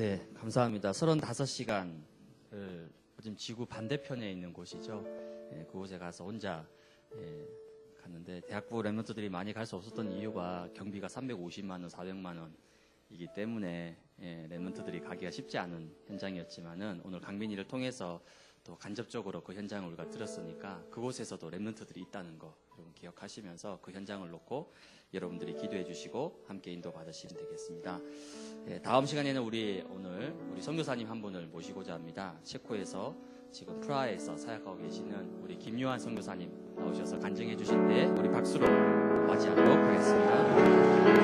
네, 감사합니다. 35시간을 지금 지구 반대편에 있는 곳이죠. 그곳에 가서 혼자 갔는데 대학부 랩런트들이 많이 갈 수 없었던 이유가 경비가 350만 원, 400만 원이기 때문에 랩런트들이 가기가 쉽지 않은 현장이었지만은 오늘 강민이를 통해서 또 간접적으로 그 현장을 우리가 들었으니까 그곳에서도 랩런트들이 있다는 거 여러분 기억하시면서 그 현장을 놓고 여러분들이 기도해 주시고 함께 인도 받으시면 되겠습니다. 다음 시간에는 우리 선교사님 한 분을 모시고자 합니다. 체코에서 지금 프라하에서 사역하고 계시는 우리 김요한 선교사님 나오셔서 간증해 주실 때 우리 박수로 맞이하도록 하겠습니다.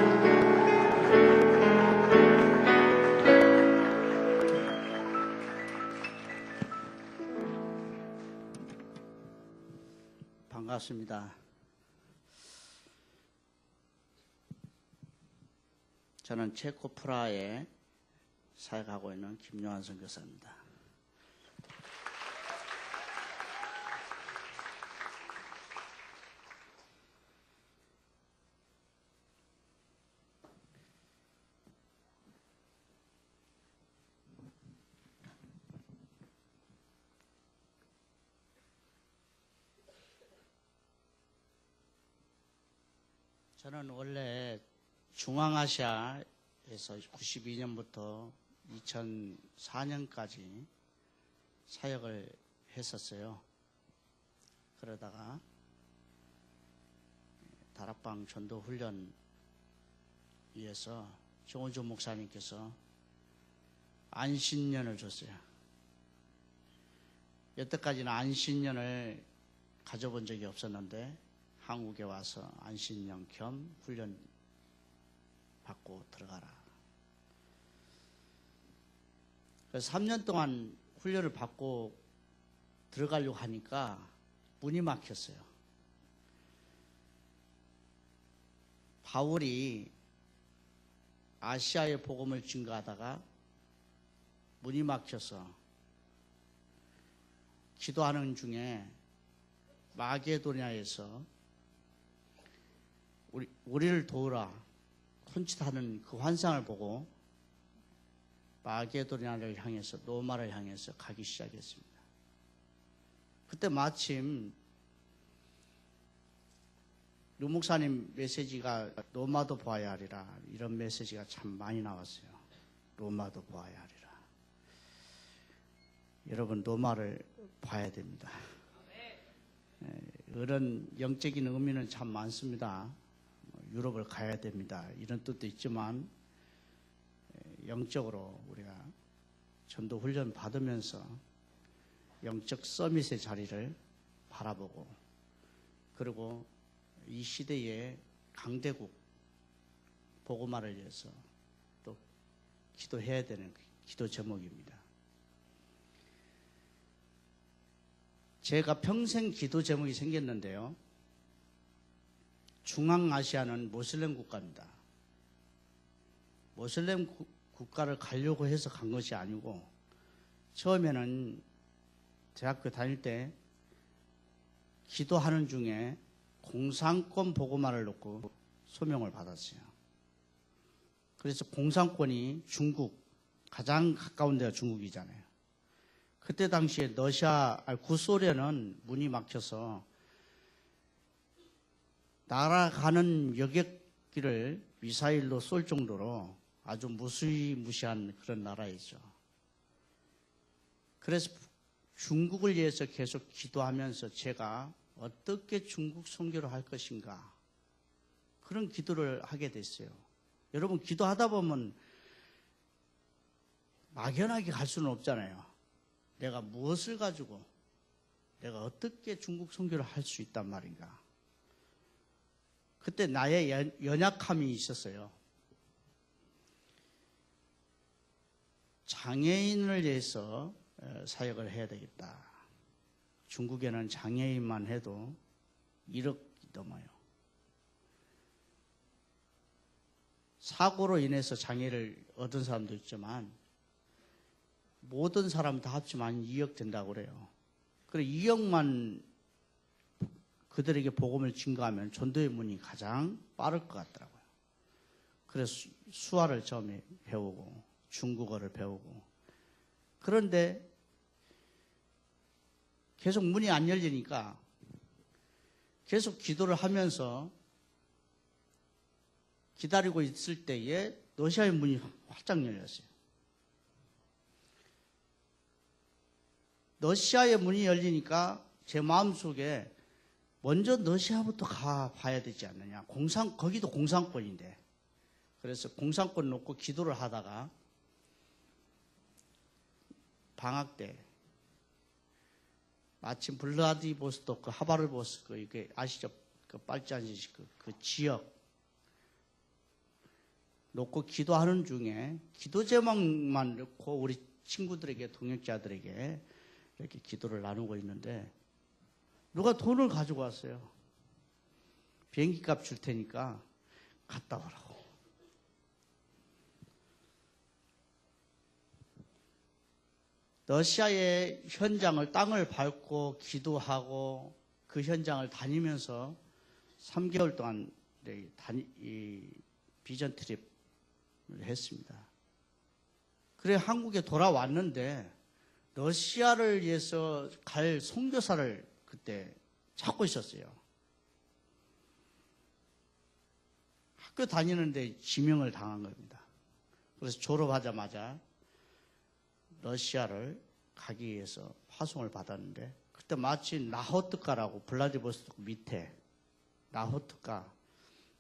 반갑습니다. 저는 체코 프라하에 사역하고 있는 김요한 선교사입니다. 저는 원래 중앙아시아에서 92년부터 2004년까지 사역을 했었어요. 그러다가 다락방 전도 훈련 위에서 정원조 목사님께서 안신년을 줬어요. 여태까지는 안신년을 가져본 적이 없었는데 한국에 와서 안신년 겸 훈련 받고 들어가라. 그래서 3년 동안 훈련을 받고 들어가려고 하니까 문이 막혔어요. 바울이 아시아의 복음을 증거하다가 문이 막혀서 기도하는 중에 마게도냐에서 우리를 도우라 손짓하는 그 환상을 보고 마게도냐를 향해서 로마를 향해서 가기 시작했습니다. 그때 마침 류 목사님 메시지가 로마도 보아야 하리라 이런 메시지가 참 많이 나왔어요. 로마도 보아야 하리라. 여러분 로마를 봐야 됩니다. 이런 영적인 의미는 참 많습니다. 유럽을 가야 됩니다. 이런 뜻도 있지만 영적으로 우리가 전도 훈련 받으면서 영적 서밋의 자리를 바라보고 그리고 이 시대의 강대국 복음화를 위해서 또 기도해야 되는 기도 제목입니다. 제가 평생 기도 제목이 생겼는데요. 중앙아시아는 모슬렘 국가입니다. 모슬렘 국가를 가려고 해서 간 것이 아니고 처음에는 대학교 다닐 때 기도하는 중에 공산권 복음화를 놓고 소명을 받았어요. 그래서 공산권이 중국, 가장 가까운 데가 중국이잖아요. 그때 당시에 구소련은 문이 막혀서 날아가는 여객기를 미사일로 쏠 정도로 아주 무시무시한 그런 나라이죠. 그래서 중국을 위해서 계속 기도하면서 제가 어떻게 중국 선교를 할 것인가 그런 기도를 하게 됐어요. 여러분 기도하다 보면 막연하게 갈 수는 없잖아요. 내가 무엇을 가지고 내가 어떻게 중국 선교를 할 수 있단 말인가. 그때 나의 연약함이 있었어요. 장애인을 위해서 사역을 해야 되겠다. 중국에는 장애인만 해도 1억이 넘어요. 사고로 인해서 장애를 얻은 사람도 있지만 모든 사람 다 합치면 2억 된다고 그래요. 그래서 2억만 그들에게 복음을 증거하면 전도의 문이 가장 빠를 것 같더라고요. 그래서 수화를 처음에 배우고 중국어를 배우고. 그런데 계속 문이 안 열리니까 계속 기도를 하면서 기다리고 있을 때에 러시아의 문이 활짝 열렸어요. 러시아의 문이 열리니까 제 마음속에 먼저 러시아부터 가봐야 되지 않느냐. 거기도 공산권인데. 그래서 공산권 놓고 기도를 하다가 방학 때 마침 블라디보스토크, 하바르보스크, 이게 아시죠? 그 빨짜지 그 지역 놓고 기도하는 중에 기도 제목만 놓고 우리 친구들에게, 동역자들에게 이렇게 기도를 나누고 있는데 누가 돈을 가지고 왔어요. 비행기 값 줄 테니까 갔다 오라고. 러시아의 현장을, 땅을 밟고 기도하고 그 현장을 다니면서 3개월 동안 이 비전 트립을 했습니다. 그래 한국에 돌아왔는데 러시아를 위해서 갈 선교사를 그때 찾고 있었어요. 학교 다니는데 지명을 당한 겁니다. 그래서 졸업하자마자 러시아를 가기 위해서 파송을 받았는데 그때 마침 나호트카라고 블라디보스토크 밑에 나호트카,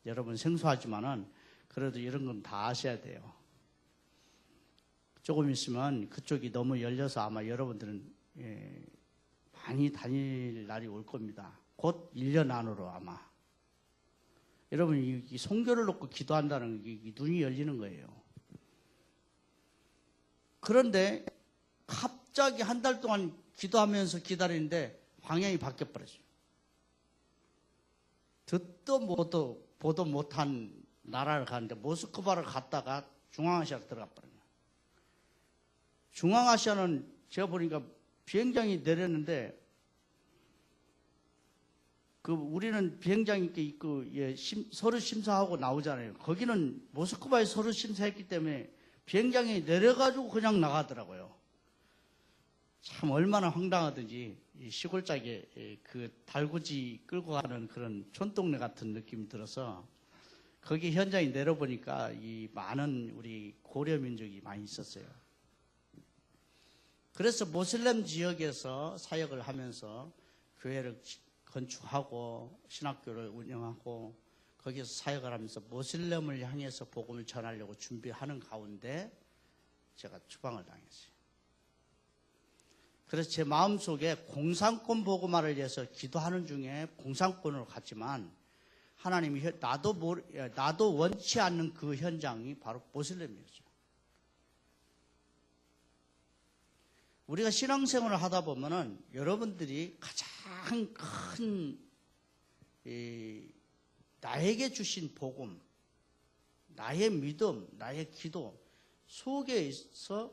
여러분 생소하지만은 그래도 이런 건 다 아셔야 돼요. 조금 있으면 그쪽이 너무 열려서 아마 여러분들은 많이 다닐 날이 올 겁니다. 곧 1년 안으로 아마. 여러분 이 선교를 놓고 기도한다는 게 눈이 열리는 거예요. 그런데 갑자기 한 달 동안 기도하면서 기다리는데 방향이 바뀌어버렸어요. 듣도 보도 못한 나라를 가는데 모스크바를 갔다가 중앙아시아로 들어가 버린 거예요. 중앙아시아는 제가 보니까 비행장이 내렸는데 우리는 비행장이 있고 서류 심사하고 나오잖아요. 거기는 모스크바에 서류 심사했기 때문에 비행장이 내려가지고 그냥 나가더라고요. 참 얼마나 황당하든지 시골짜기에 그 달구지 끌고 가는 그런 촌동네 같은 느낌이 들어서 거기 현장에 내려보니까 이 많은 우리 고려 민족이 많이 있었어요. 그래서 모슬렘 지역에서 사역을 하면서 교회를 건축하고 신학교를 운영하고 거기서 사역을 하면서 모슬렘을 향해서 복음을 전하려고 준비하는 가운데 제가 추방을 당했어요. 그래서 제 마음속에 공산권 복음화를 위해서 기도하는 중에 공산권으로 갔지만 하나님이 나도 원치 않는 그 현장이 바로 모슬렘이었죠. 우리가 신앙생활을 하다 보면은 여러분들이 가장 큰 나에게 주신 복음, 나의 믿음, 나의 기도 속에서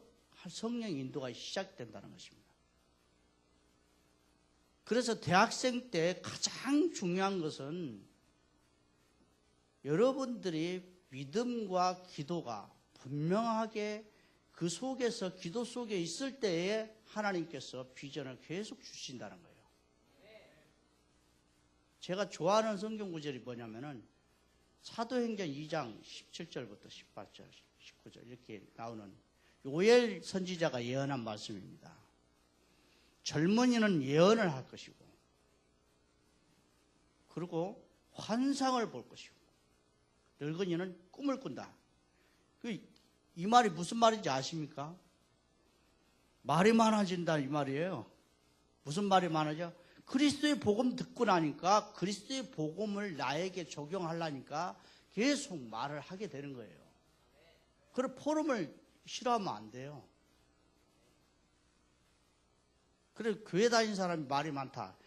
성령 인도가 시작된다는 것입니다. 그래서 대학생 때 가장 중요한 것은 여러분들이 믿음과 기도가 분명하게 그 속에서 기도 속에 있을 때에 하나님께서 비전을 계속 주신다는 거예요. 제가 좋아하는 성경 구절이 뭐냐면은 사도행전 2장 17절부터 18절, 19절 이렇게 나오는 요엘 선지자가 예언한 말씀입니다. 젊은이는 예언을 할 것이고 그리고 환상을 볼 것이고 늙은이는 꿈을 꾼다. 이 말이 무슨 말인지 아십니까? 말이 많아진다 이 말이에요. 무슨 말이 많아져? 그리스도의 복음 듣고 나니까 그리스도의 복음을 나에게 적용하려니까 계속 말을 하게 되는 거예요. 그래서 포럼을 싫어하면 안 돼요. 그래 교회 다니는 사람이 말이 많다.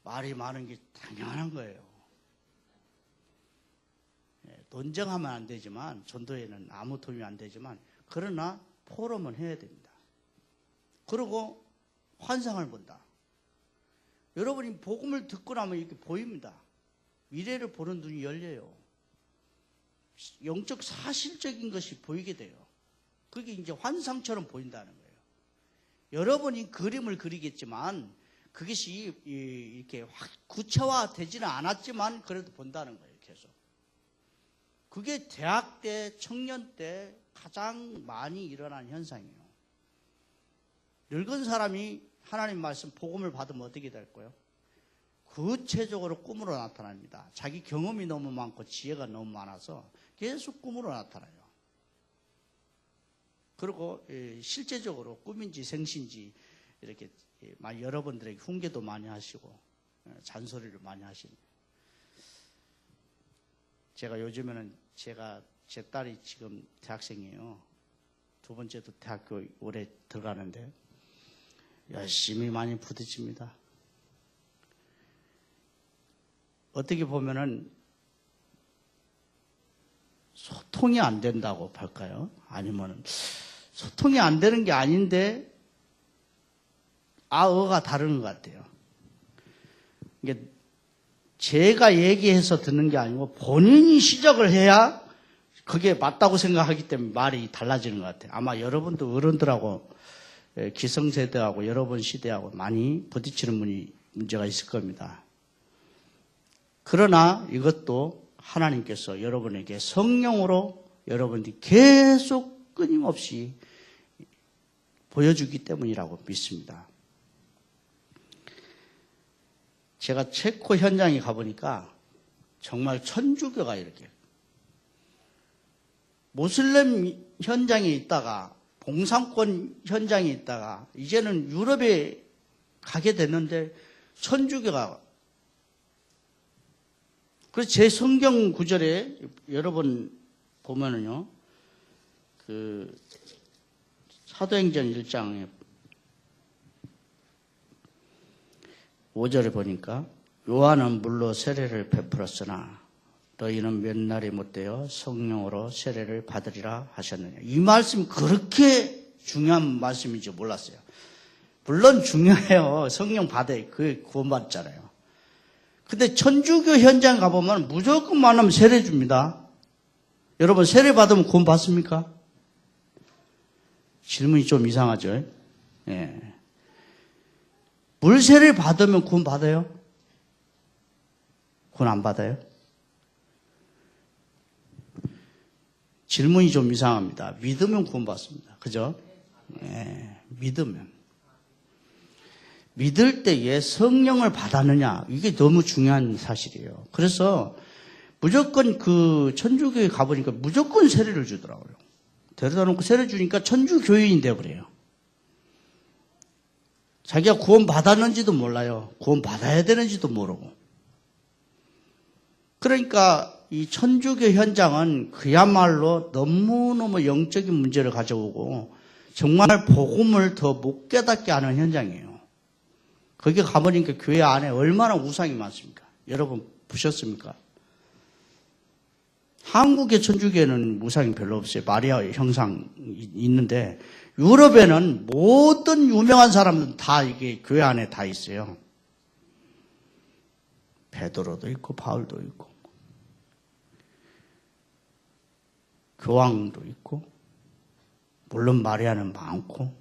말이 많은 게 당연한 거예요. 논쟁하면 안 되지만 전도에는 아무 도움이 안 되지만 그러나 포럼은 해야 됩니다. 그리고 환상을 본다. 여러분이 복음을 듣고 나면 이렇게 보입니다. 미래를 보는 눈이 열려요. 영적 사실적인 것이 보이게 돼요. 그게 이제 환상처럼 보인다는 거예요. 여러분이 그림을 그리겠지만 그것이 이렇게 확 구체화되지는 않았지만 그래도 본다는 거예요. 계속. 그게 대학 때, 청년 때 가장 많이 일어나는 현상이에요. 늙은 사람이 하나님 말씀 복음을 받으면 어떻게 될 거예요? 구체적으로 꿈으로 나타납니다. 자기 경험이 너무 많고 지혜가 너무 많아서 계속 꿈으로 나타나요. 그리고 실제적으로 꿈인지 생신지 이렇게 여러분들에게 훈계도 많이 하시고 잔소리를 많이 하십니다. 제가 요즘에는 제 딸이 지금 대학생이에요. 두 번째도 대학교 올해 들어가는데 열심히 많이 부딪힙니다. 어떻게 보면은 소통이 안 된다고 할까요? 아니면은 소통이 안 되는 게 아닌데 어가 다른 것 같아요. 이게 제가 얘기해서 듣는 게 아니고 본인이 시작을 해야 그게 맞다고 생각하기 때문에 말이 달라지는 것 같아요. 아마 여러분도 어른들하고 기성세대하고 여러분 시대하고 많이 부딪히는 문제가 있을 겁니다. 그러나 이것도 하나님께서 여러분에게 성령으로 여러분들이 계속 끊임없이 보여주기 때문이라고 믿습니다. 제가 체코 현장에 가보니까 정말 천주교가 이렇게 모슬렘 현장에 있다가 봉상권 현장에 있다가 이제는 유럽에 가게 됐는데 천주교가 그래서 제 성경 구절에 여러분 보면은요, 사도행전 1장에 5절에 보니까 요한은 물로 세례를 베풀었으나 너희는 몇 날이 못되어 성령으로 세례를 받으리라 하셨느냐. 이 말씀이 그렇게 중요한 말씀인지 몰랐어요. 물론 중요해요. 성령 받아야 그게 구원받잖아요. 근데 천주교 현장 가보면 무조건 만나면 세례 줍니다. 여러분 세례 받으면 구원 받습니까? 질문이 좀 이상하죠? 예. 물 세례 받으면 구원 받아요? 구원 안 받아요? 질문이 좀 이상합니다. 믿으면 구원 받습니다. 그죠? 예. 믿으면. 믿을 때에 성령을 받았느냐, 이게 너무 중요한 사실이에요. 그래서 무조건 그 천주교에 가보니까 무조건 세례를 주더라고요. 데려다 놓고 세례 주니까 천주교인이 되어버려요. 자기가 구원 받았는지도 몰라요. 구원 받아야 되는지도 모르고. 그러니까 이 천주교 현장은 그야말로 너무너무 영적인 문제를 가져오고 정말 복음을 더 못 깨닫게 하는 현장이에요. 거기 가보니까 교회 안에 얼마나 우상이 많습니까? 여러분 보셨습니까? 한국의 천주교에는 우상이 별로 없어요. 마리아 형상 있는데 유럽에는 모든 유명한 사람들은 다 이게 교회 안에 다 있어요. 베드로도 있고 바울도 있고 교황도 있고 물론 마리아는 많고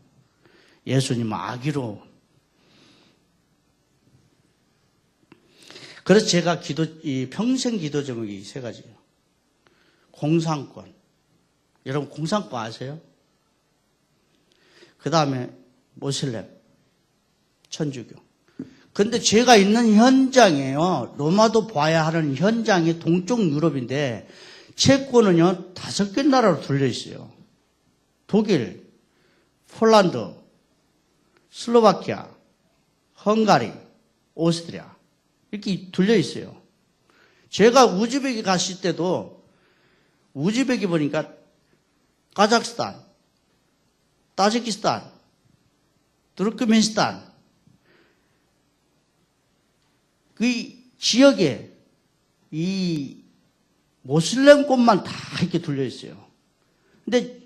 예수님은 아기로. 그래서 제가 평생 기도 제목이 세 가지예요. 공산권. 여러분 공산권 아세요? 그 다음에 모슬렘, 천주교. 근데 제가 있는 현장이에요. 로마도 봐야 하는 현장이 동쪽 유럽인데 체코는요 5개 나라로 둘려 있어요. 독일, 폴란드, 슬로바키아, 헝가리, 오스트리아. 이렇게 둘려 있어요. 제가 우즈벡에 갔을 때도 우즈벡에 보니까 카자흐스탄, 타지키스탄, 투르크메니스탄 그 지역에 이 모슬렘권만 다 이렇게 둘려 있어요. 근데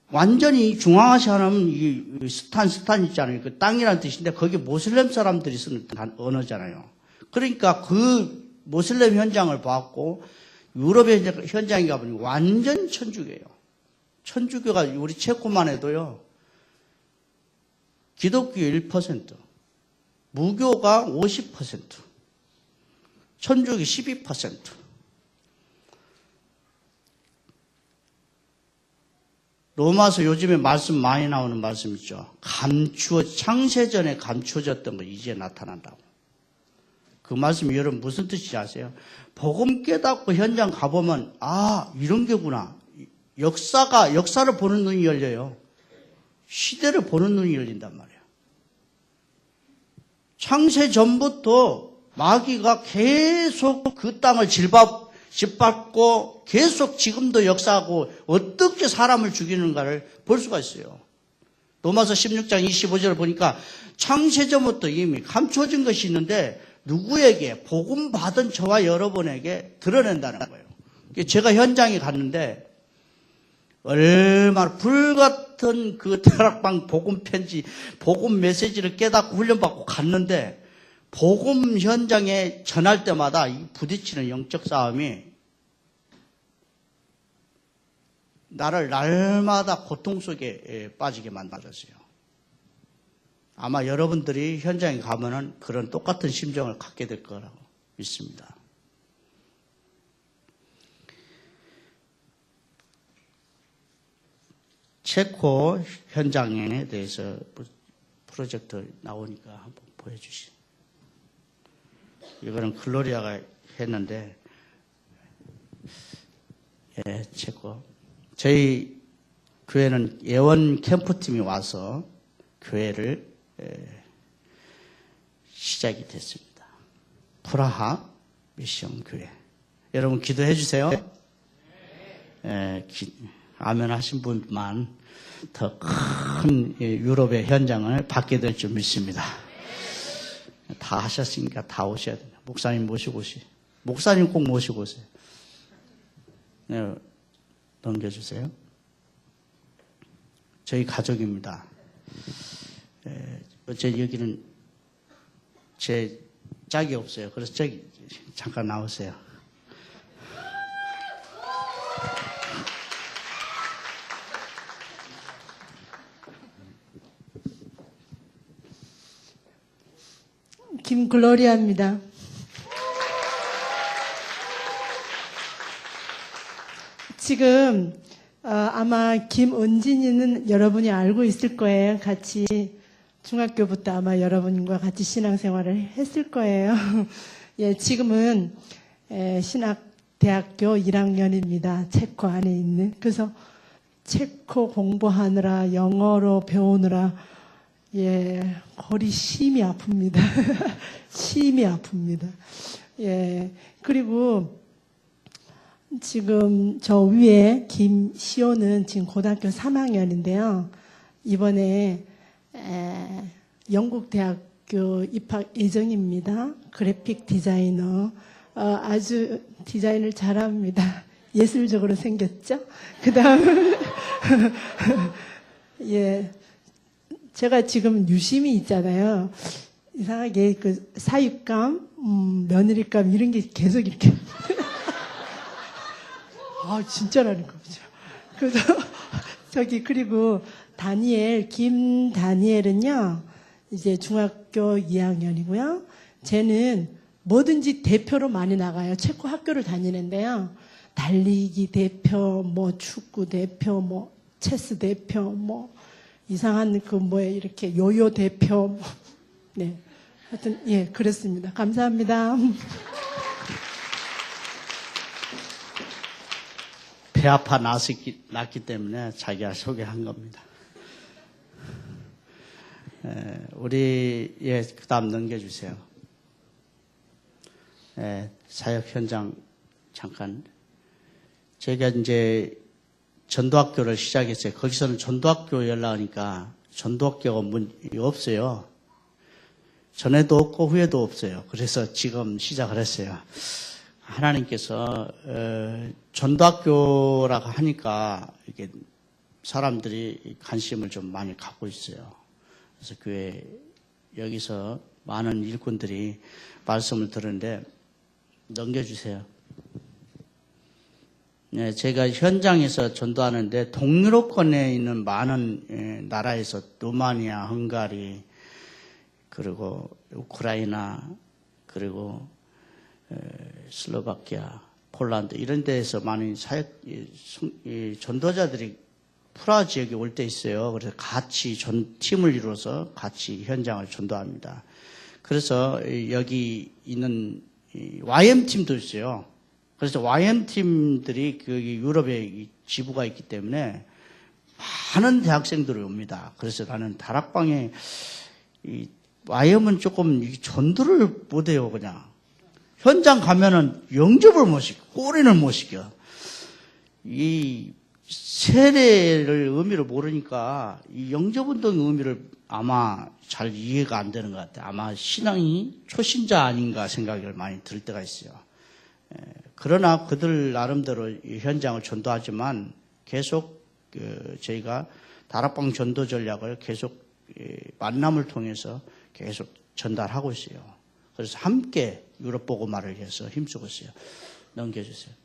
완전히 중앙아시아는 이 스탄 있잖아요. 그 땅이라는 뜻인데 거기 모슬렘 사람들이 쓰는 언어잖아요. 그러니까 그 모슬렘 현장을 봤고 유럽의 현장에 가보니 완전 천주교예요. 천주교가 우리 체코만 해도요. 기독교 1%, 무교가 50%, 천주교 12%. 로마서 요즘에 말씀 많이 나오는 말씀 있죠. 창세전에 감추어졌던 거 이제 나타난다고. 그 말씀이 여러분 무슨 뜻인지 아세요? 복음 깨닫고 현장 가보면 이런 게구나. 역사를 보는 눈이 열려요. 시대를 보는 눈이 열린단 말이에요. 창세 전부터 마귀가 계속 그 땅을 짓밟고 계속 지금도 역사하고 어떻게 사람을 죽이는가를 볼 수가 있어요. 로마서 16장 25절을 보니까 창세 전부터 이미 감춰진 것이 있는데 누구에게? 복음 받은 저와 여러분에게 드러낸다는 거예요. 제가 현장에 갔는데 얼마나 불같은 그 다락방 복음 편지, 복음 메시지를 깨닫고 훈련받고 갔는데 복음 현장에 전할 때마다 이 부딪히는 영적 싸움이 나를 날마다 고통 속에 빠지게 만들었어요. 아마 여러분들이 현장에 가면은 그런 똑같은 심정을 갖게 될 거라고 믿습니다. 체코 현장에 대해서 프로젝트 나오니까 한번 보여주시죠. 이거는 글로리아가 했는데, 체코. 저희 교회는 예원 캠프팀이 와서 교회를 시작이 됐습니다. 프라하 미션 교회. 여러분 기도해 주세요. 아멘 하신 분만 더 큰 유럽의 현장을 받게 될 줄 믿습니다. 다 하셨으니까 다 오셔야 돼요. 목사님 모시고 오세요. 목사님 꼭 모시고 오세요. 네, 넘겨주세요. 저희 가족입니다. 어째 여기는 제 짝이 없어요. 그래서 저기 잠깐 나오세요. 김글로리아입니다. 지금 아마 김은진이는 여러분이 알고 있을 거예요. 같이 중학교부터 아마 여러분과 같이 신앙생활을 했을 거예요. 예, 지금은 신학대학교 1학년입니다. 체코 안에 있는. 그래서 체코 공부하느라 영어로 배우느라 골이 심이 아픕니다. 심이 아픕니다. 예, 그리고 지금 저 위에 김시호는 지금 고등학교 3학년인데요. 이번에 영국 대학교 입학 예정입니다. 그래픽 디자이너. 아주 디자인을 잘합니다. 예술적으로 생겼죠? 그 다음, 예. 제가 지금 유심히 있잖아요. 이상하게 그 사육감, 며느리감 이런 게 계속 이렇게. 진짜라는 거죠. 그래서 그리고 김다니엘은요, 이제 중학교 2학년이고요. 쟤는 뭐든지 대표로 많이 나가요. 체코 학교를 다니는데요. 달리기 대표, 축구 대표, 체스 대표, 이상한 이렇게 요요 대표, 네. 하여튼, 예, 그렇습니다. 감사합니다. 배 아파 낳기 때문에 자기가 소개한 겁니다. 우리, 그 다음 넘겨주세요. 사역 현장 잠깐. 제가 이제 전도학교를 시작했어요. 거기서는 전도학교 연락하니까 전도학교가 없어요. 전에도 없고 후에도 없어요. 그래서 지금 시작을 했어요. 하나님께서 전도학교라고 하니까 이게 사람들이 관심을 좀 많이 갖고 있어요. 그래서 교회 여기서 많은 일꾼들이 말씀을 들었는데 넘겨주세요. 네, 제가 현장에서 전도하는데 동유럽권에 있는 많은 나라에서 루마니아, 헝가리, 그리고 우크라이나, 그리고 슬로바키아, 폴란드 이런 데에서 많은 전도자들이 프라하 지역에 올 때 있어요. 그래서 같이 팀을 이루어서 같이 현장을 전도합니다. 그래서 여기 있는 YM팀도 있어요. 그래서 YM팀들이 여기 유럽에 지부가 있기 때문에 많은 대학생들이 옵니다. 그래서 나는 다락방에 YM은 조금 전도를 못해요, 그냥. 현장 가면은 영접을 못 시켜, 꼬리를 못 시켜. 이 세례를 의미를 모르니까 이 영접운동의 의미를 아마 잘 이해가 안 되는 것 같아요. 아마 신앙이 초신자 아닌가 생각을 많이 들 때가 있어요. 그러나 그들 나름대로 이 현장을 전도하지만 계속 저희가 다락방 전도 전략을 계속 만남을 통해서 계속 전달하고 있어요. 그래서 함께 유럽 복음화를 위해서 힘쓰고 있어요. 넘겨주세요.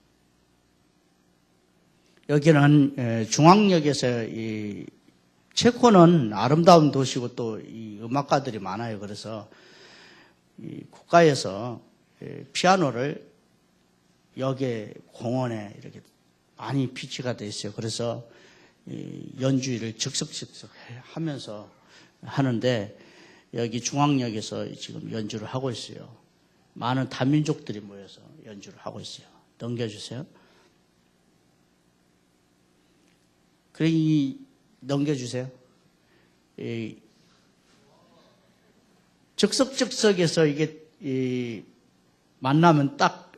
여기는 중앙역에서 이 체코는 아름다운 도시고 또 이 음악가들이 많아요. 그래서 이 국가에서 피아노를 역의 공원에 이렇게 많이 비치가 돼 있어요. 그래서 연주를 즉석즉석 하면서 하는데 여기 중앙역에서 지금 연주를 하고 있어요. 많은 다민족들이 모여서 연주를 하고 있어요. 넘겨주세요. 넘겨주세요. 즉석즉석에서 이게 만나면 딱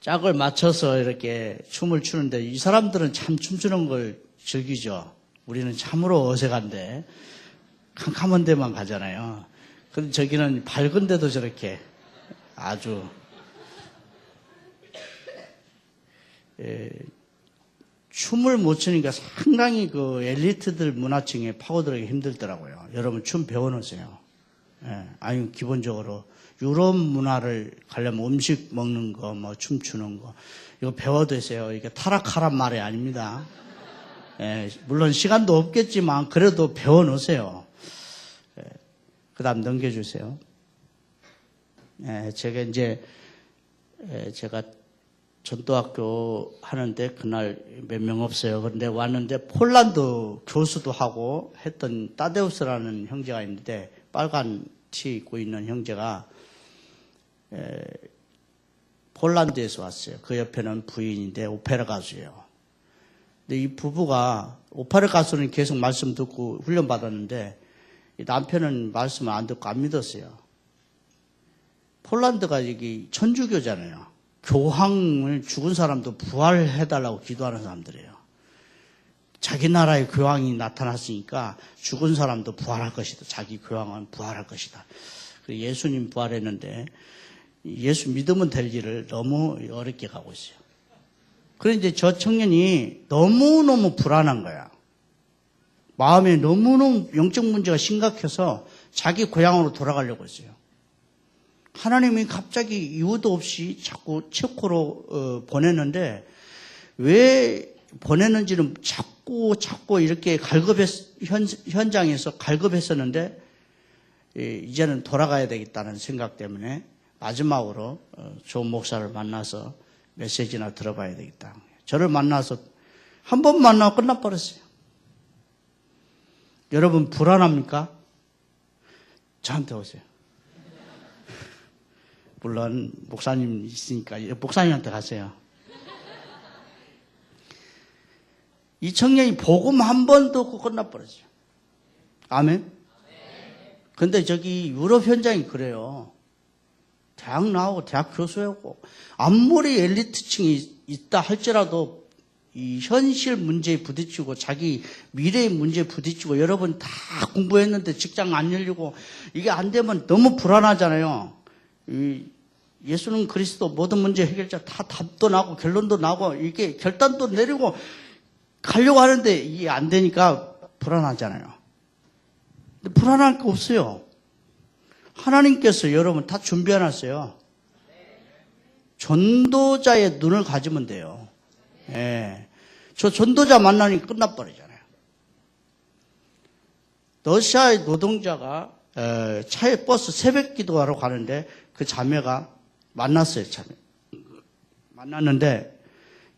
짝을 맞춰서 이렇게 춤을 추는데 이 사람들은 참 춤추는 걸 즐기죠. 우리는 참으로 어색한데 캄캄한 데만 가잖아요. 근데 저기는 밝은 데도 저렇게 아주 춤을 못 추니까 상당히 그 엘리트들 문화층에 파고들기 힘들더라고요. 여러분 춤 배워놓으세요. 아니 기본적으로 유럽 문화를 가려면 음식 먹는 거, 뭐 춤추는 거 이거 배워두세요. 이게 타락하란 말이 아닙니다. 물론 시간도 없겠지만 그래도 배워놓으세요. 그 다음 넘겨주세요. 제가 전도학교 하는데 그날 몇 명 없어요. 그런데 왔는데 폴란드 교수도 하고 했던 따데우스라는 형제가 있는데 빨간 티 입고 있는 형제가 폴란드에서 왔어요. 그 옆에는 부인인데 오페라 가수예요. 근데 이 부부가 오페라 가수는 계속 말씀 듣고 훈련 받았는데 남편은 말씀을 안 듣고 안 믿었어요. 폴란드가 여기 천주교잖아요. 교황을 죽은 사람도 부활해달라고 기도하는 사람들이에요. 자기 나라의 교황이 나타났으니까 죽은 사람도 부활할 것이다. 자기 교황은 부활할 것이다. 예수님 부활했는데 예수 믿으면 될 일을 너무 어렵게 가고 있어요. 그런데 저 청년이 너무너무 불안한 거야. 마음에 너무너무 영적 문제가 심각해서 자기 고향으로 돌아가려고 했어요. 하나님이 갑자기 이유도 없이 자꾸 체코로 보냈는데 왜 보냈는지는 자꾸 이렇게 현장에서 갈급했었는데 이제는 돌아가야 되겠다는 생각 때문에 마지막으로 좋은 목사를 만나서 메시지나 들어봐야 되겠다. 저를 만나서 한 번 만나고 끝나버렸어요. 여러분 불안합니까? 저한테 오세요. 물론 목사님 있으니까 목사님한테 가세요. 이 청년이 복음 한 번 듣고 끝나버렸어요. 아멘? 근데 저기 유럽 현장이 그래요. 대학 나오고 대학 교수하고 아무리 엘리트층이 있다 할지라도 이 현실 문제에 부딪히고 자기 미래의 문제에 부딪히고 여러분 다 공부했는데 직장 안 열리고 이게 안 되면 너무 불안하잖아요. 예수는 그리스도 모든 문제 해결자 다 답도 나고 결론도 나고 이게 결단도 내리고 가려고 하는데 이게 안 되니까 불안하잖아요. 근데 불안할 거 없어요. 하나님께서 여러분 다 준비해놨어요. 전도자의 눈을 가지면 돼요. 예. 저 전도자 만나니 끝나버리잖아요. 러시아의 노동자가 차에 버스 새벽 기도하러 가는데 그 자매가 만났어요. 자매. 만났는데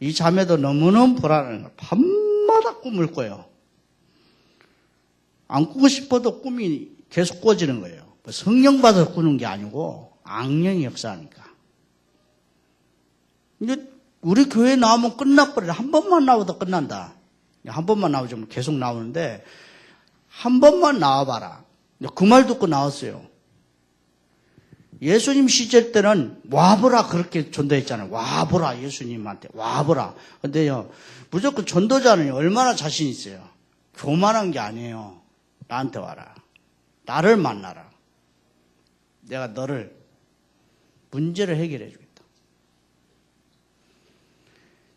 이 자매도 너무너무 불안한 거예요. 밤마다 꿈을 꿔요. 안 꾸고 싶어도 꿈이 계속 꿔지는 거예요. 성령 받아서 꾸는 게 아니고 악령이 역사하니까. 근데 우리 교회 나오면 끝나버려. 한 번만 나와도 끝난다. 한 번만 나오자면 계속 나오는데 한 번만 나와봐라. 그 말 듣고 나왔어요. 예수님 시절 때는 와보라 그렇게 전도했잖아요. 와보라 예수님한테 와보라. 근데요 무조건 전도자는 얼마나 자신 있어요. 교만한 게 아니에요. 나한테 와라. 나를 만나라. 내가 너를 문제를 해결해 주겠다.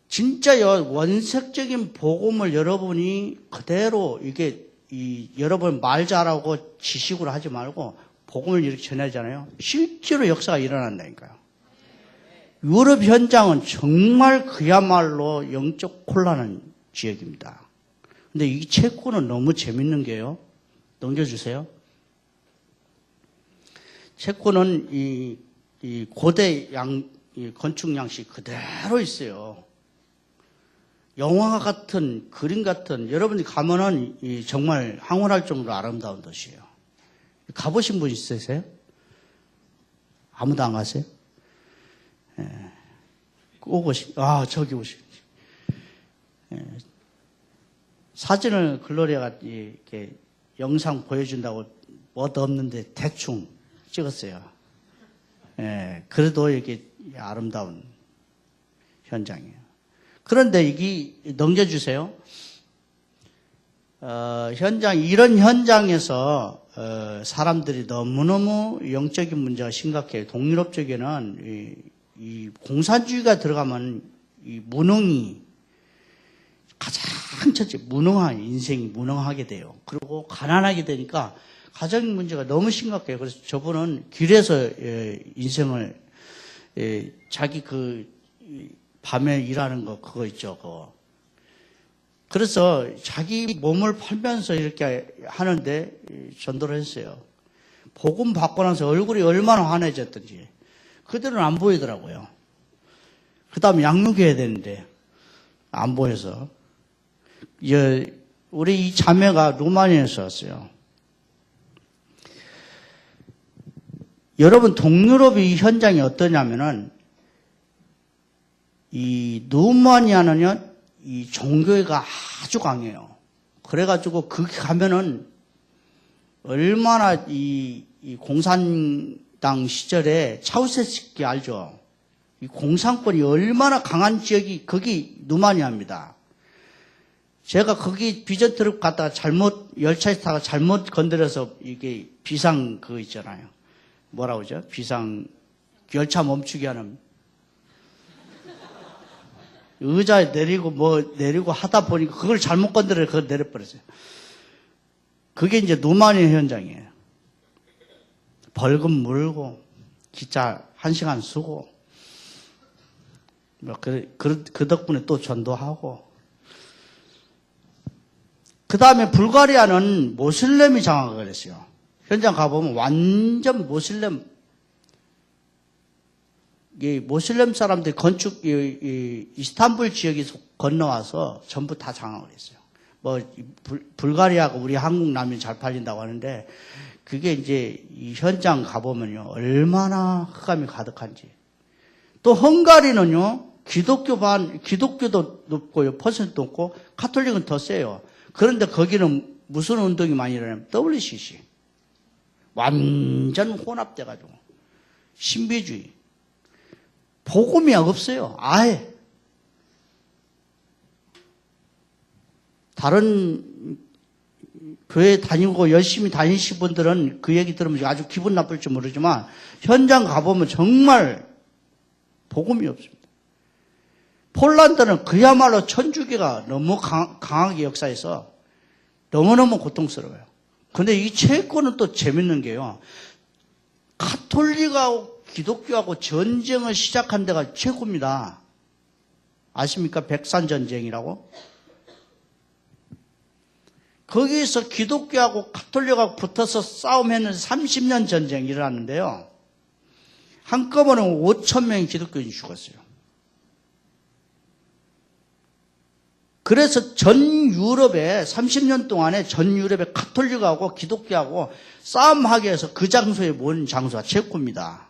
진짜 원색적인 복음을 여러분이 그대로 여러분 말 잘하고 지식으로 하지 말고 복음을 이렇게 전하잖아요. 실제로 역사가 일어난다니까요. 유럽 현장은 정말 그야말로 영적 혼란한 지역입니다. 근데 이 체코는 너무 재밌는 게요. 넘겨주세요. 체코는 이 고대 이 건축 양식 그대로 있어요. 영화 같은 그림 같은 여러분이 가면은 정말 황홀할 정도로 아름다운 도시예요. 가보신 분 있으세요? 아무도 안 가세요? 예. 저기 오시. 예. 사진을 글로리아가 이렇게 영상 보여준다고 뭐도 없는데 대충 찍었어요. 예. 그래도 이게 아름다운 현장이에요. 그런데 이게 넘겨주세요. 이런 현장에서 사람들이 너무너무 영적인 문제가 심각해요. 동유럽 쪽에는 이 공산주의가 들어가면 이 무능이 가장 첫째 무능한 인생이 무능하게 돼요. 그리고 가난하게 되니까 가정 문제가 너무 심각해요. 그래서 저분은 길에서 인생을 자기 밤에 일하는 거 그거 있죠. 그거. 그래서 자기 몸을 팔면서 이렇게 하는데 전도를 했어요. 복음 받고 나서 얼굴이 얼마나 환해졌던지 그들은 안 보이더라고요. 그 다음에 양육해야 되는데 안 보여서 우리 이 자매가 루마니아에서 왔어요. 여러분 동유럽의 현장이 어떠냐면은 이 루마니아는요 이 종교가 아주 강해요. 그래가지고 거기 가면은 얼마나 이 공산당 시절에 차우세스키 알죠? 이 공산권이 얼마나 강한 지역이 거기 루마니아입니다. 제가 거기 비전트럭 갔다가 열차에 타가 잘못 건드려서 이게 비상 그거 있잖아요. 뭐라고 그러죠? 비상 열차 멈추게 하는 의자에 내리고 하다 보니까 그걸 잘못 건드려 그걸 내려버렸어요. 그게 이제 루마니아 현장이에요. 벌금 물고 기차 1시간 쓰고 그 덕분에 또 전도하고 그 다음에 불가리아는 모슬렘이 장악을 했어요. 현장 가보면 완전 모슬렘 사람들이 이스탄불 지역에서 건너와서 전부 다 장악을 했어요. 불가리아가 우리 한국 라면 잘 팔린다고 하는데, 그게 이제 이 현장 가보면요, 얼마나 흑암이 가득한지. 또 헝가리는요, 기독교도 높고요, 퍼센트 높고, 카톨릭은 더 세요. 그런데 거기는 무슨 운동이 많이 일어나면 WCC. 완전 혼합돼가지고. 신비주의. 복음이 없어요. 아예. 다른 교회 다니고 열심히 다니신 분들은 그 얘기 들으면 아주 기분 나쁠지 모르지만 현장 가보면 정말 복음이 없습니다. 폴란드는 그야말로 천주교가 너무 강하게 역사해서 너무너무 고통스러워요. 근데 이 체코는 또 재밌는 게요. 카톨릭하고 기독교하고 전쟁을 시작한 데가 체코입니다. 아십니까? 백산전쟁이라고? 거기에서 기독교하고 가톨릭하고 붙어서 싸움했는 30년 전쟁이 일어났는데요. 한꺼번에 5천 명의 기독교인이 죽었어요. 그래서 전 유럽에 30년 동안에 전 유럽에 가톨릭하고 기독교하고 싸움하게 해서 그 장소에 모인 장소가 체코입니다.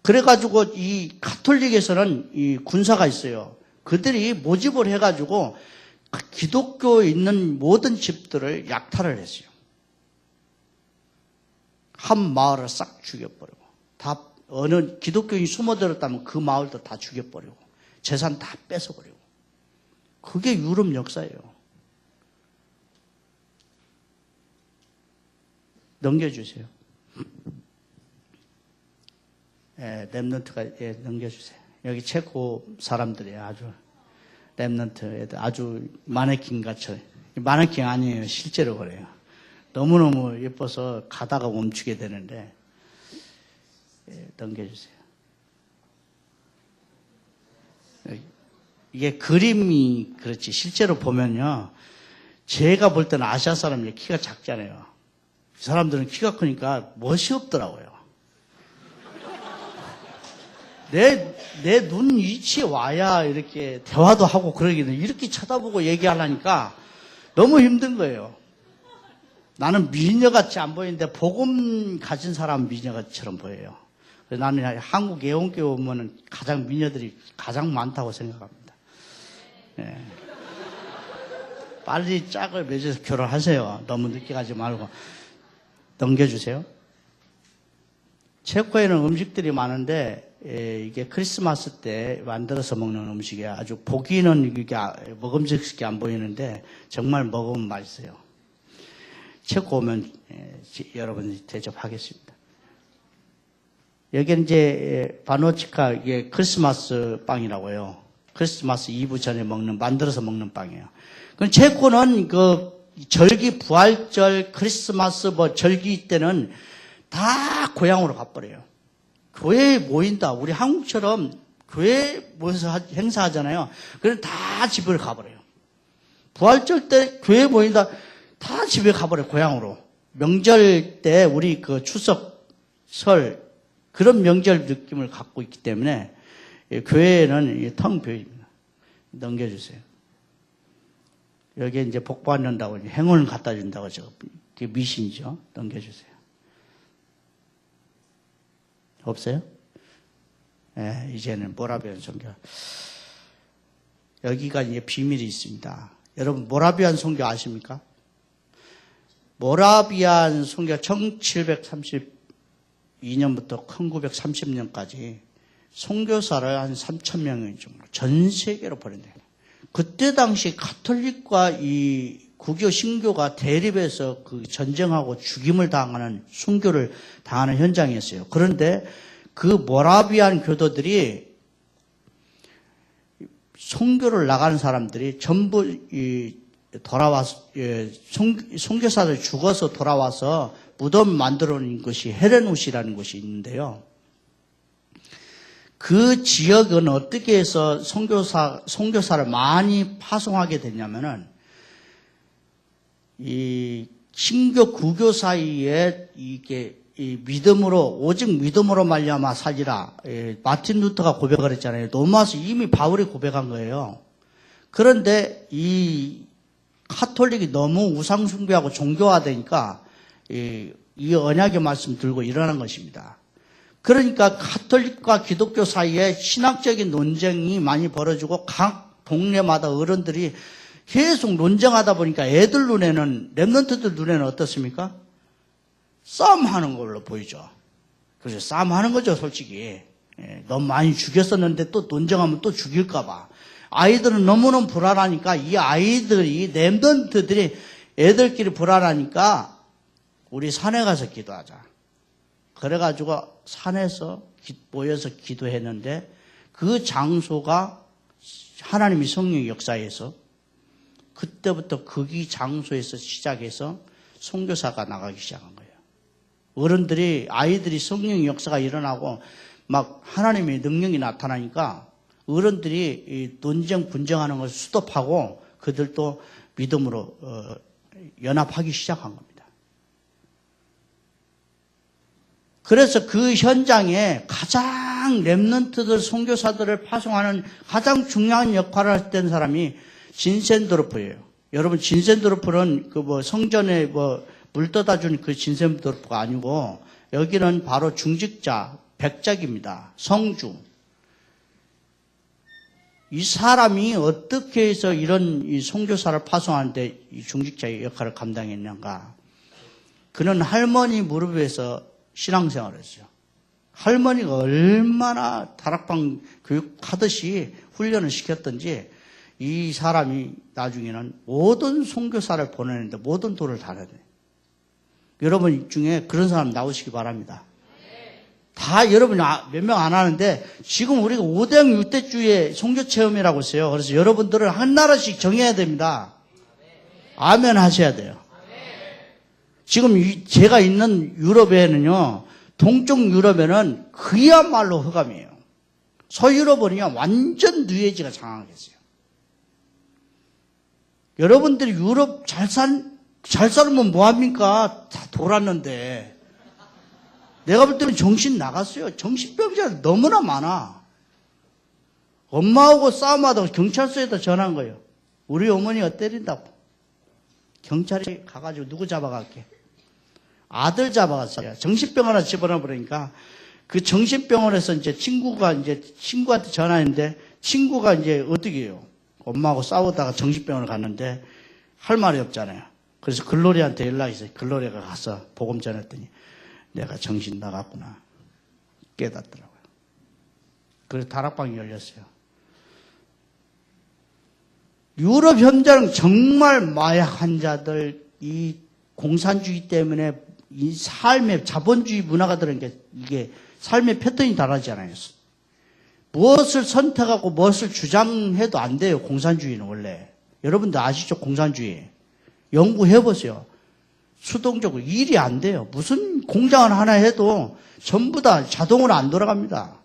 그래가지고 이 가톨릭에서는 이 군사가 있어요. 그들이 모집을 해가지고 기독교에 있는 모든 집들을 약탈을 했어요. 한 마을을 싹 죽여버리고, 다 어느 기독교인이 숨어들었다면 그 마을도 다 죽여버리고, 재산 다 뺏어버리고. 그게 유럽 역사예요. 넘겨주세요. 예, 랩런트가, 예, 넘겨주세요. 여기 체코 사람들이에요. 아주, 랩런트 애들, 아주 마네킹 같이. 마네킹 아니에요. 실제로 그래요. 너무너무 예뻐서 가다가 멈추게 되는데, 예, 넘겨주세요. 이게 그림이 그렇지. 실제로 보면요. 제가 볼 때는 아시아 사람이 키가 작잖아요. 이 사람들은 키가 크니까 멋이 없더라고요. 내 눈 위치에 와야 이렇게 대화도 하고 그러기는 이렇게 쳐다보고 얘기하려니까 너무 힘든 거예요. 나는 미녀같이 안 보이는데 복음 가진 사람 미녀처럼 보여요. 그래서 나는 한국 예원교회 오면은 가장 미녀들이 가장 많다고 생각합니다. 예. 빨리 짝을 맺어서 결혼하세요. 너무 늦게 가지 말고. 넘겨주세요. 체코에는 음식들이 많은데 이게 크리스마스 때 만들어서 먹는 음식이야. 아주 보기는 이게 먹음직스럽게 안 보이는데 정말 먹으면 맛있어요. 체코 오면 여러분 대접하겠습니다. 여기는 이제 바노치카, 이게 크리스마스 빵이라고요. 크리스마스 이브 전에 만들어서 먹는 빵이에요. 그럼 체코는 그 절기, 부활절, 크리스마스 절기 때는 다 고향으로 가버려요. 교회에 모인다. 우리 한국처럼 교회에 모여서 행사하잖아요. 그래서 다 집을 가버려요. 부활절 때 교회에 모인다. 다 집에 가버려요. 고향으로. 명절 때 우리 그 추석, 설 그런 명절 느낌을 갖고 있기 때문에 교회는 텅 비어있습니다. 넘겨주세요. 여기에 이제 복 받는다고 행운을 갖다 준다고 그게 미신이죠. 넘겨주세요. 없어요? 예, 이제는 모라비안 선교. 여기가 이제 비밀이 있습니다. 여러분, 모라비안 선교 아십니까? 모라비안 선교 1732년부터 1930년까지 선교사를 한 3,000명의 정도 전 세계로 보낸대요. 그때 당시 가톨릭과 이 구교 신교가 대립해서 그 전쟁하고 죽임을 당하는 순교를 당하는 현장이었어요. 그런데 그 모라비안 교도들이 선교를 나가는 사람들이 전부 돌아와서 선교사들 죽어서 돌아와서 무덤 만들어 놓은 것이 헤레누시라는 곳이 있는데요. 그 지역은 어떻게 해서 선교사를 많이 파송하게 됐냐면은 이 신교 구교 사이에 이게 이 믿음으로 오직 믿음으로 말미암아 살리라. 마틴 루터가 고백을 했잖아요. 로마서 이미 바울이 고백한 거예요. 그런데 이 카톨릭이 너무 우상 숭배하고 종교화되니까 이 언약의 말씀 들고 일어난 것입니다. 그러니까 카톨릭과 기독교 사이에 신학적인 논쟁이 많이 벌어지고 각 동네마다 어른들이 계속 논쟁하다 보니까 애들 눈에는, 랩런트들 눈에는 어떻습니까? 싸움하는 걸로 보이죠. 그래서 싸움하는 거죠, 솔직히. 너무 많이 죽였었는데 또 논쟁하면 또 죽일까봐. 아이들은 너무너무 불안하니까 이 아이들이, 랩런트들이 애들끼리 불안하니까 우리 산에 가서 기도하자. 그래가지고 산에서 모여서 기도했는데 그 장소가 하나님의 성령의 역사에서 그때부터 거기 장소에서 시작해서 선교사가 나가기 시작한 거예요. 어른들이, 아이들이 성령의 역사가 일어나고 막 하나님의 능력이 나타나니까 어른들이 이 논쟁, 분쟁하는 것을 스톱하고 그들도 믿음으로 연합하기 시작한 겁니다. 그래서 그 현장에 가장 렘넌트들, 선교사들을 파송하는 가장 중요한 역할을 했던 사람이 진센도르프예요. 여러분, 진센도르프는 그 뭐 성전에 뭐 물 떠다 준 그 진센도르프가 아니고 여기는 바로 중직자, 백작입니다. 성주. 이 사람이 어떻게 해서 이런 이 선교사를 파송하는데 이 중직자의 역할을 감당했는가? 그는 할머니 무릎에서 신앙생활을 했어요. 할머니가 얼마나 다락방 교육하듯이 훈련을 시켰던지 이 사람이 나중에는 모든 선교사를 보내는데 모든 도를 다 내요. 여러분 중에 그런 사람 나오시기 바랍니다. 다 여러분이 몇 명 안 하는데 지금 우리가 5대형 6대주의 선교체험이라고 있어요. 그래서 여러분들은 한 나라씩 정해야 됩니다. 아멘 하셔야 돼요. 지금 제가 있는 유럽에는요, 동쪽 유럽에는 그야말로 흑암이에요. 서유럽은요, 완전 뉴에이지가 장악했어요. 여러분들이 유럽 잘 살면 뭐합니까? 다 돌았는데. 내가 볼 때는 정신 나갔어요. 정신병자 너무나 많아. 엄마하고 싸움하다가 경찰서에다 전화한 거예요. 우리 어머니가 때린다고. 경찰이 가가지고 누구 잡아갈게. 아들 잡아갔어요. 정신병 하나 집어넣어 버리니까 그 정신병원에서 이제 친구한테 전화했는데 친구가 이제 어떻게 해요? 엄마하고 싸우다가 정신병원을 갔는데 할 말이 없잖아요. 그래서 글로리한테 연락이 있어요. 글로리가 가서 복음 전했더니 내가 정신 나갔구나. 깨닫더라고요. 그래서 다락방이 열렸어요. 유럽 현장은 정말 마약 환자들, 이 공산주의 때문에 이 삶의 자본주의 문화가 들은 게 이게 삶의 패턴이 다르잖아요. 무엇을 선택하고 무엇을 주장해도 안 돼요. 공산주의는 원래. 여러분들 아시죠? 공산주의. 연구해보세요. 수동적으로 일이 안 돼요. 무슨 공장을 하나 해도 전부 다 자동으로 안 돌아갑니다.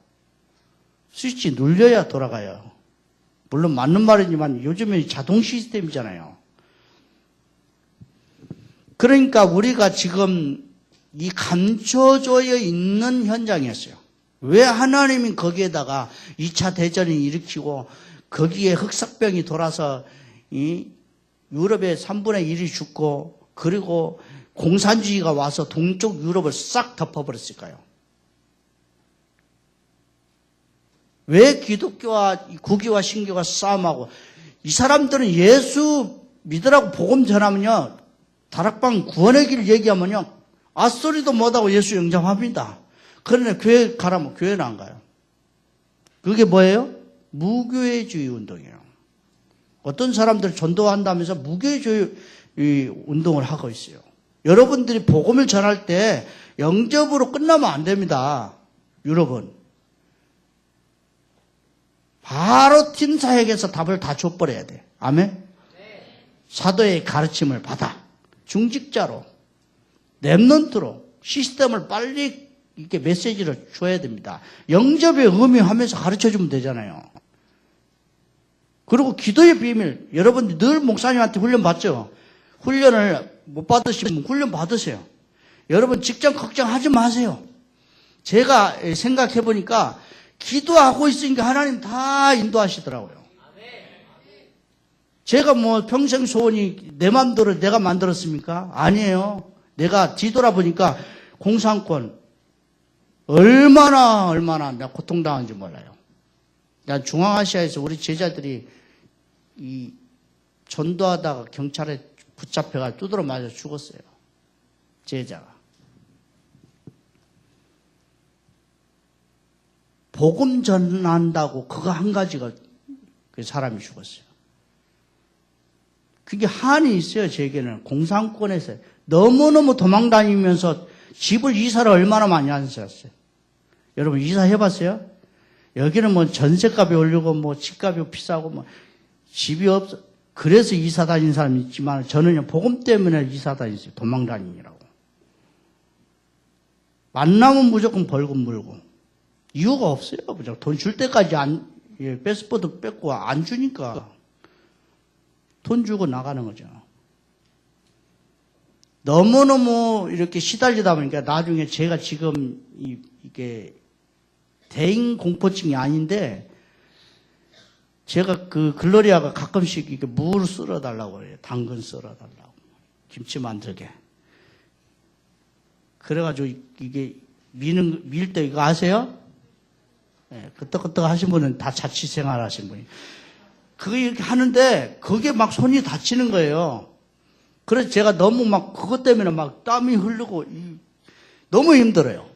스위치 눌려야 돌아가요. 물론 맞는 말이지만 요즘에 자동 시스템이잖아요. 그러니까 우리가 지금 이 감춰져 있는 현장이었어요. 왜 하나님이 거기에다가 2차 대전을 일으키고 거기에 흑사병이 돌아서 이 유럽의 3분의 1이 죽고 그리고 공산주의가 와서 동쪽 유럽을 싹 덮어버렸을까요? 왜 기독교와 국교와 신교가 싸움하고 이 사람들은 예수 믿으라고 복음 전하면요 다락방 구원의 길 얘기하면요 앗소리도 못하고 예수 영접합니다. 그러나 교회 가라면 교회는 안 가요. 그게 뭐예요? 무교회주의 운동이에요. 어떤 사람들 전도한다면서 무교회주의 운동을 하고 있어요. 여러분들이 복음을 전할 때 영접으로 끝나면 안 됩니다. 유럽은. 바로 팀 사역에서 답을 다 줘버려야 돼. 아멘? 사도의 가르침을 받아. 중직자로, 렘넌트로 시스템을 빨리 이렇게 메시지를 줘야 됩니다. 영접의 의미 하면서 가르쳐주면 되잖아요. 그리고 기도의 비밀. 여러분들 늘 목사님한테 훈련 받죠? 훈련을 못 받으시면 훈련 받으세요. 여러분 직장 걱정하지 마세요. 제가 생각해 보니까 기도하고 있으니까 하나님 다 인도하시더라고요. 제가 뭐 평생 소원이 내 맘대로 내가 만들었습니까? 아니에요. 내가 뒤돌아보니까 공산권 얼마나 내가 고통당한지 몰라요. 난 중앙아시아에서 우리 제자들이 이 전도하다가 경찰에 붙잡혀가 두드러 맞아 죽었어요. 제자가. 복음 전한다고 그거 한 가지가 그 사람이 죽었어요. 그게 한이 있어요. 제게는 공산권에서 너무너무 도망다니면서 집을 이사를 얼마나 많이 하셨어요. 여러분 이사 해봤어요? 여기는 뭐 전세값이 오르고 뭐 집값이 비싸고 뭐 집이 없어. 그래서 이사 다니는 사람이 있지만 저는요 복음 때문에 이사 다녔어요. 도망다니느라고. 만나면 무조건 벌금 물고. 이유가 없어요. 그냥 돈 줄 때까지 패스포드 뺏고 안 주니까 돈 주고 나가는 거죠. 너무너무 이렇게 시달리다 보니까 나중에 제가 지금 이게 대인 공포증이 아닌데 제가 그 글로리아가 가끔씩 이렇게 무를 썰어달라고 그래요. 당근 썰어달라고. 김치 만들게. 그래가지고 이게 밀 때 이거 아세요? 예, 끄떡끄떡 하신 분은 다 자취생활 하신 분이. 그게 이렇게 하는데 그게 막 손이 다치는 거예요. 그래서 제가 너무 막 그것 때문에 막 땀이 흐르고 너무 힘들어요.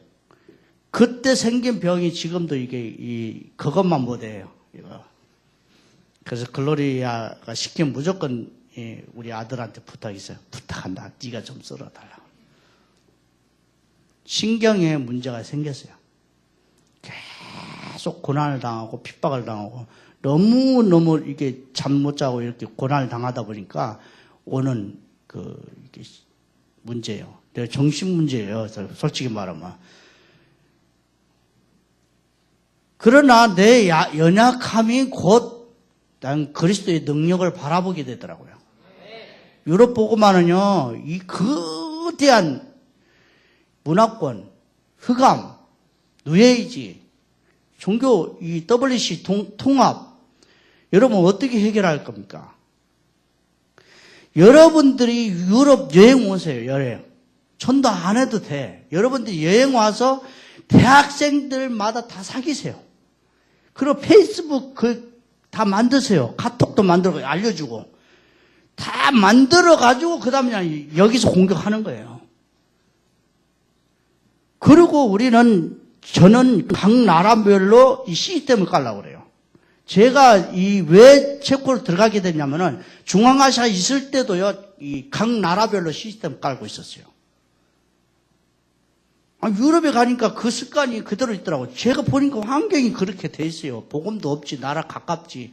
그때 생긴 병이 지금도 이게 그것만 못해요. 이거. 그래서 글로리아가 시키면 무조건 우리 아들한테 부탁이 있어요. 부탁한다. 네가 좀 썰어달라고. 신경에 문제가 생겼어요. 계속 고난을 당하고 핍박을 당하고 너무너무 이게 잠 못 자고 이렇게 고난을 당하다 보니까 오는 이게 문제예요. 정신 문제예요. 솔직히 말하면. 그러나 내 연약함이 곧 난 그리스도의 능력을 바라보게 되더라고요. 유럽 보고만은요, 이 거대한 문화권, 흑암, 누에이지, 종교, 이 WC 통합, 여러분 어떻게 해결할 겁니까? 여러분들이 유럽 여행 오세요, 여행. 전도 안 해도 돼. 여러분들이 여행 와서 대학생들마다 다 사귀세요. 그리고 페이스북 다 만드세요. 카톡도 만들고 알려주고. 다 만들어가지고 그 다음에 여기서 공격하는 거예요. 그리고 저는 각 나라별로 이 시스템을 깔라고 그래요. 제가 왜 체코로 들어가게 됐냐면은 중앙아시아 있을 때도요, 각 나라별로 시스템 깔고 있었어요. 유럽에 가니까 그 습관이 그대로 있더라고요. 제가 보니까 환경이 그렇게 돼 있어요. 복음도 없지, 나라 가깝지,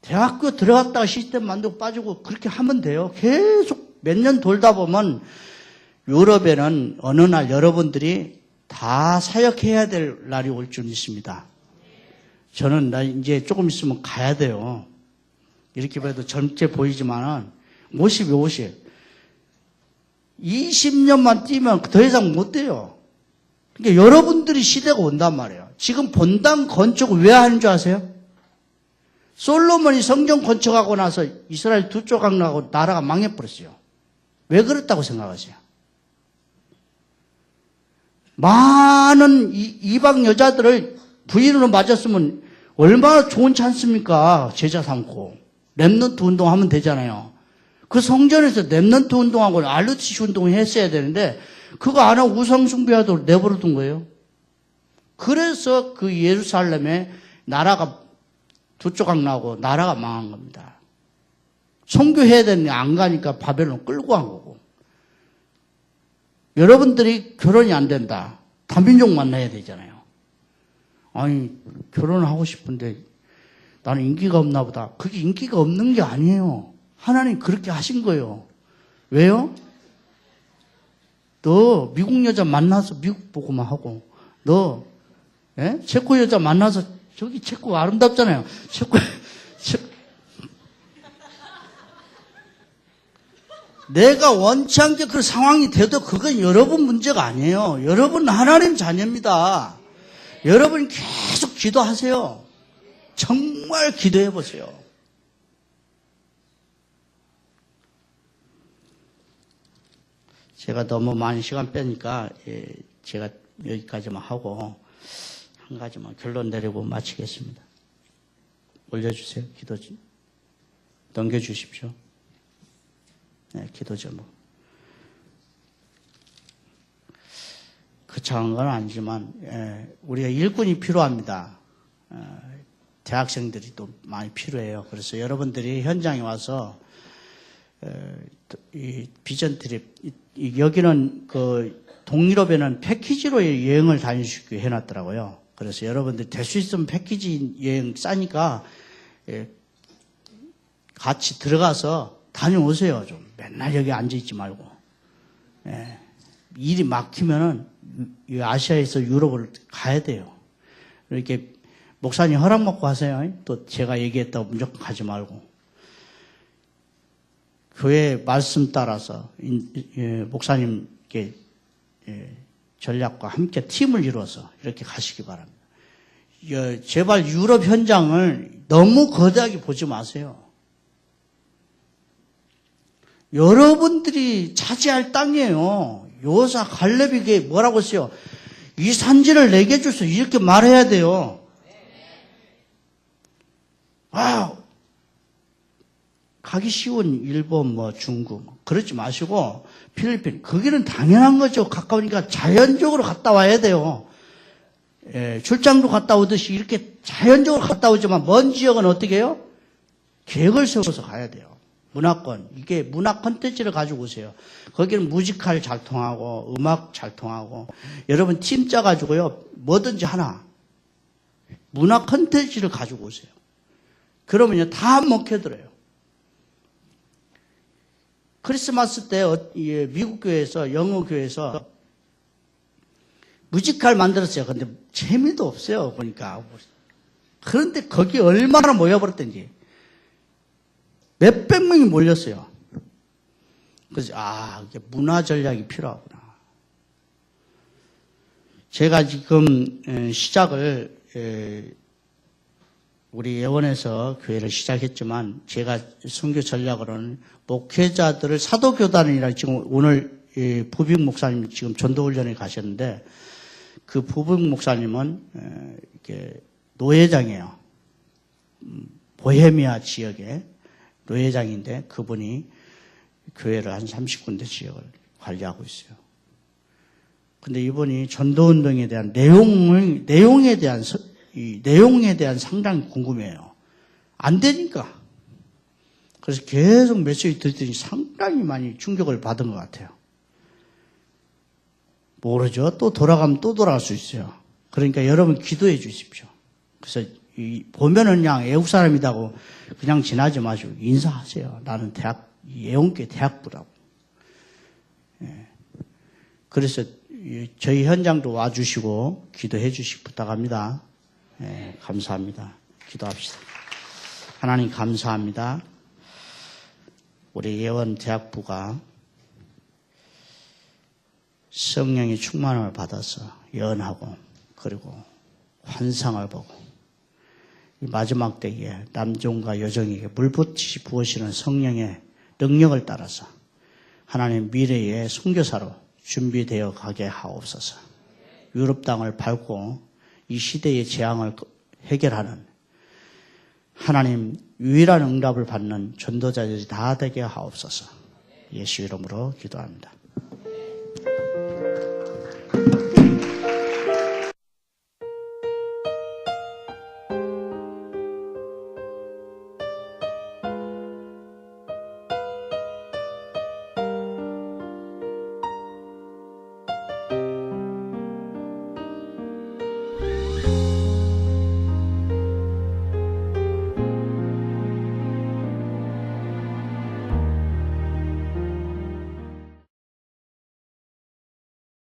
대학교 들어갔다가 시스템 만들고 빠지고 그렇게 하면 돼요. 계속 몇 년 돌다 보면 유럽에는 어느 날 여러분들이 다 사역해야 될 날이 올 줄 믿습니다. 저는 이제 조금 있으면 가야 돼요. 이렇게 봐도 젊게 보이지만은 50. 20년만 뛰면 더 이상 못 돼요. 그러니까 여러분들이 시대가 온단 말이에요. 지금 본당 건축을 왜 하는 줄 아세요? 솔로몬이 성전 건축하고 나서 이스라엘 두 조각 나고 나라가 망해버렸어요. 왜 그랬다고 생각하세요? 많은 이방 여자들을 부인으로 맞았으면 얼마나 좋은 찬스입니까? 제자 삼고 렘넌트 운동하면 되잖아요. 그 성전에서 렘넌트 운동하고 알루티시 운동을 했어야 되는데 그거 안 하고 우상숭배하도록 내버려둔 거예요. 그래서 그 예루살렘에 나라가 두 조각 나고 나라가 망한 겁니다. 선교해야 되는데 안 가니까 바벨론 끌고 간 거고. 여러분들이 결혼이 안 된다. 다민족 만나야 되잖아요. 아니, 결혼을 하고 싶은데 나는 인기가 없나 보다. 그게 인기가 없는 게 아니에요. 하나님 그렇게 하신 거예요. 왜요? 너 미국 여자 만나서 미국 보고만 하고, 너 체코 여자 만나서 저기 체코 아름답잖아요. 내가 원치 않게 그 상황이 돼도 그건 여러분 문제가 아니에요. 여러분 하나님 자녀입니다. 여러분 계속 기도하세요. 정말 기도해 보세요. 제가 너무 많은 시간 빼니까 제가 여기까지만 하고 한 가지만 결론 내리고 마치겠습니다. 올려주세요. 기도 좀 넘겨주십시오. 네, 기도 제목. 거창한 건 아니지만 우리가 일꾼이 필요합니다. 대학생들이 또 많이 필요해요. 그래서 여러분들이 현장에 와서 이 비전 트립, 여기는 그 동유럽에는 패키지로 여행을 다닐 수 있게 해놨더라고요. 그래서 여러분들 될 수 있으면 패키지 여행 싸니까 같이 들어가서 다녀오세요. 좀 맨날 여기 앉아있지 말고. 일이 막히면은 이 아시아에서 유럽을 가야 돼요. 이렇게 목사님 허락 먹고 하세요. 또 제가 얘기했다고 무조건 가지 말고. 교회 말씀 따라서 목사님께 전략과 함께 팀을 이루어서 이렇게 가시기 바랍니다. 제발 유럽 현장을 너무 거대하게 보지 마세요. 여러분들이 차지할 땅이에요. 요사 갈렙에게 뭐라고 했어요? 이 산지를 내게 주소 이렇게 말해야 돼요. 가기 쉬운 일본, 중국 그러지 마시고 필리핀 거기는 당연한 거죠. 가까우니까 자연적으로 갔다 와야 돼요. 출장도 갔다 오듯이 이렇게 자연적으로 갔다 오지만 먼 지역은 어떻게 해요? 계획을 세워서 가야 돼요. 문화권, 이게 문화 콘텐츠를 가지고 오세요. 거기는 뮤지컬 잘 통하고 음악 잘 통하고 여러분 팀 짜가지고요 뭐든지 하나 문화 콘텐츠를 가지고 오세요. 그러면요 다 먹혀들어요. 크리스마스 때 미국 교회에서 영어 교회에서 뮤지컬 만들었어요. 근데 재미도 없어요 보니까. 그런데 거기 얼마나 모여버렸던지 몇백 명이 몰렸어요. 그래서 이게 문화 전략이 필요하구나. 제가 지금 시작을 우리 예원에서 교회를 시작했지만 제가 선교 전략으로는 목회자들을 사도교단이라 지금 오늘 부빙 목사님 지금 전도훈련에 가셨는데 그 부빙 목사님은 이렇게 노회장이에요. 보헤미아 지역에 노회장인데 그분이 교회를 한 30군데 지역을 관리하고 있어요. 근데 이분이 전도운동에 대한 내용에 대한 상당히 궁금해요. 안 되니까. 그래서 계속 메시지 듣더니 상당히 많이 충격을 받은 것 같아요. 모르죠. 또 돌아가면 또 돌아갈 수 있어요. 그러니까 여러분 기도해 주십시오. 그래서 보면은 그냥 애국 사람이라고 그냥 지나지 마시고 인사하세요. 나는 예원교회 대학부라고. 그래서 저희 현장도 와주시고 기도해 주시기 부탁합니다. 감사합니다. 기도합시다. 하나님 감사합니다. 우리 예원 대학부가 성령의 충만함을 받아서 예언하고 그리고 환상을 보고 마지막 때에 남종과 여종에게 물붓이 부어지는 성령의 능력을 따라서 하나님 미래의 선교사로 준비되어 가게 하옵소서. 유럽 땅을 밟고 이 시대의 재앙을 해결하는 하나님 유일한 응답을 받는 전도자들이 다 되게 하옵소서. 예수 이름으로 기도합니다.